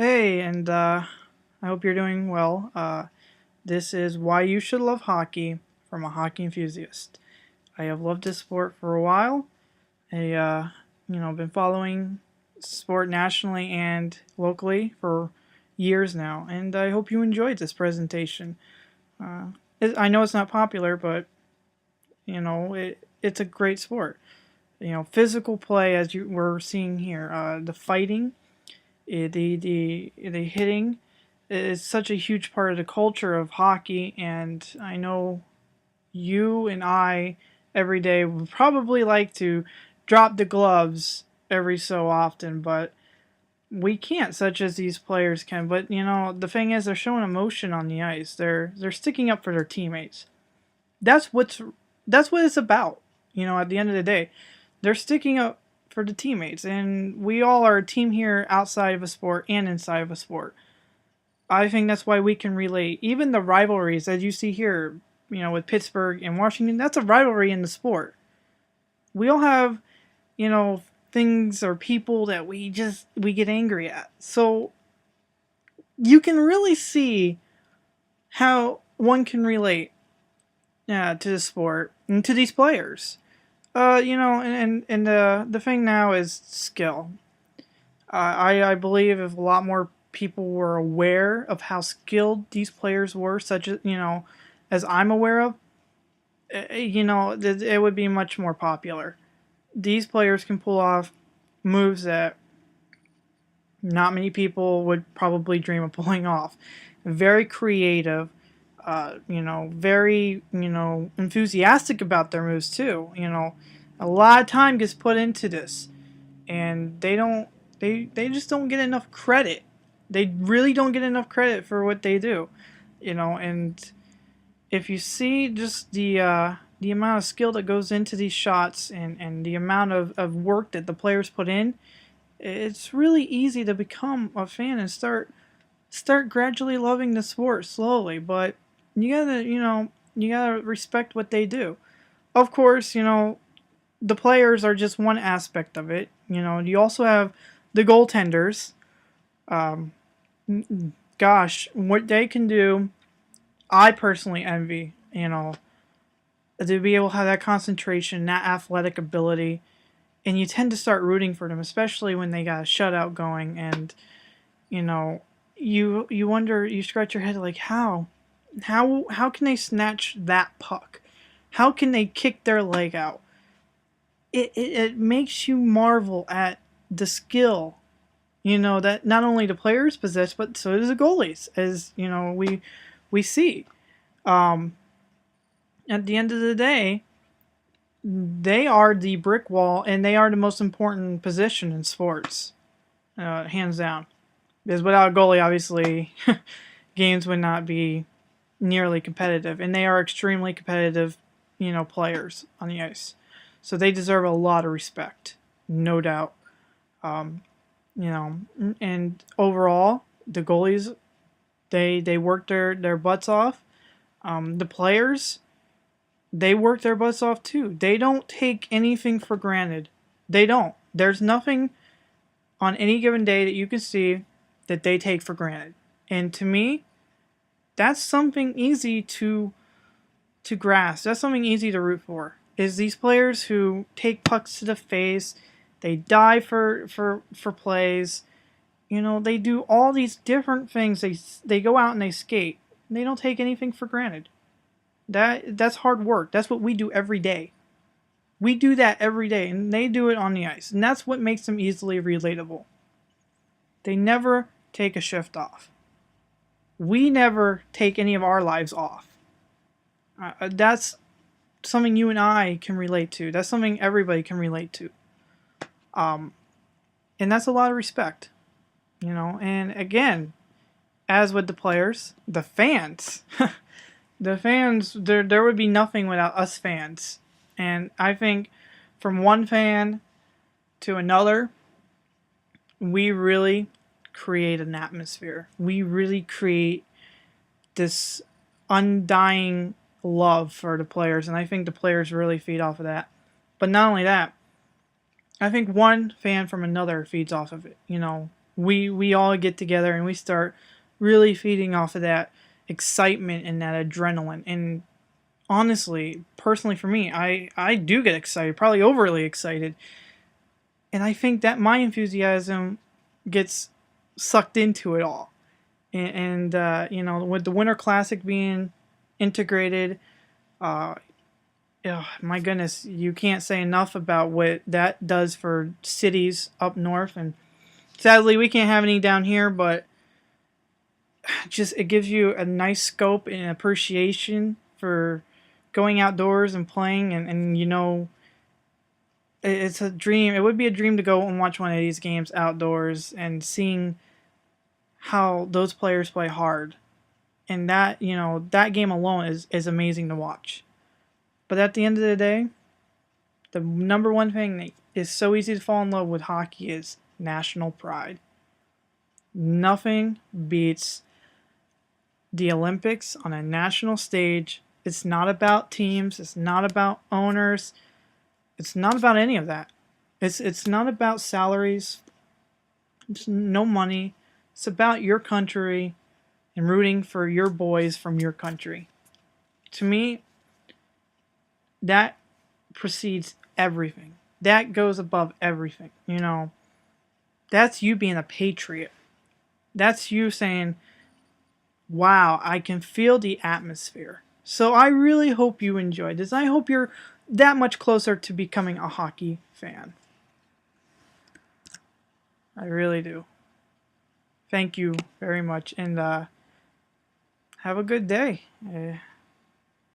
Hey, and I hope you're doing well. This is Why You Should Love Hockey from a hockey enthusiast. I have loved this sport for a while. Been following sport nationally and locally for years now, and I hope you enjoyed this presentation. Uh, I know it's not popular, but it's a great sport. Physical play as you were seeing here, the fighting, the hitting is such a huge part of the culture of hockey, and I know you and I every day would probably like to drop the gloves every so often, but we can't, such as these players can. But the thing is, they're showing emotion on the ice. They're sticking up for their teammates. That's what's that's what it's about. At the end of the day, they're sticking up for the teammates, and we all are a team here outside of a sport and inside of a sport. I think that's why we can relate. Even the rivalries that you see here, with Pittsburgh and Washington, that's a rivalry in the sport. We all have, you know, things or people that we get angry at. So you can really see how one can relate to the sport and to these players. And the thing now is skill. I believe if a lot more people were aware of how skilled these players were, such as as I'm aware of, it would be much more popular. These players can pull off moves that not many people would probably dream of pulling off. Very creative, very enthusiastic about their moves too. A lot of time gets put into this, and they just don't get enough credit. They really don't get enough credit for what they do, and if you see just the amount of skill that goes into these shots, and the amount of work that the players put in, it's really easy to become a fan and start gradually loving the sport slowly. But you gotta respect what they do. Of course, the players are just one aspect of it. You also have the goaltenders. Um, Gosh, what they can do, I personally envy. To be able to have that concentration, that athletic ability, and you tend to start rooting for them, especially when they got a shutout going, and you know, you wonder, you scratch your head like how can they snatch that puck? How can they kick their leg out? It makes you marvel at the skill, that not only the players possess, but so does the goalies, as we see. Um, at the end of the day, they are the brick wall, and they are the most important position in sports, hands down. Because without a goalie, obviously, games would not be nearly competitive, and they are extremely competitive, players on the ice. So they deserve a lot of respect, no doubt. Um, and overall, the goalies, they work their butts off. The players, they work their butts off too. They don't take anything for granted. They don't. There's nothing on any given day that you can see that they take for granted. And to me, that's something easy to grasp. That's something easy to root for. Is these players who take pucks to the face, they die for plays. They do all these different things. They go out and they skate. They don't take anything for granted. That's hard work. That's what we do every day. We do that every day, and they do it on the ice. And that's what makes them easily relatable. They never take a shift off. We never take any of our lives off. That's something you and I can relate to. That's something everybody can relate to. Um, and that's a lot of respect, And again, as with the players, the fans, the fans, there would be nothing without us fans. And I think from one fan to another, we really create an atmosphere. We really create this undying love for the players, and I think the players really feed off of that. But not only that, I think one fan from another feeds off of it. we all get together and we start really feeding off of that excitement and that adrenaline. And honestly, personally for me, I do get excited, probably overly excited. And I think that my enthusiasm gets sucked into it all. And you know, with the Winter Classic being integrated, uh, oh, my goodness, you can't say enough about what that does for cities up north. And sadly, we can't have any down here, but just it gives you a nice scope and appreciation for going outdoors and playing. And you know, it's a dream. It would be a dream to go and watch one of these games outdoors and seeing how those players play hard. And that, you know, that game alone is amazing to watch. But at the end of the day, the number one thing that is so easy to fall in love with hockey is national pride. Nothing beats the Olympics on a national stage. It's not about teams, it's not about owners, it's not about any of that. It's not about salaries, it's no money. It's about your country and rooting for your boys from your country. To me, that precedes everything. That goes above everything. You know, that's you being a patriot. That's you saying, wow, I can feel the atmosphere. So I really hope you enjoyed this. I hope you're that much closer to becoming a hockey fan. I really do. Thank you very much, and have a good day.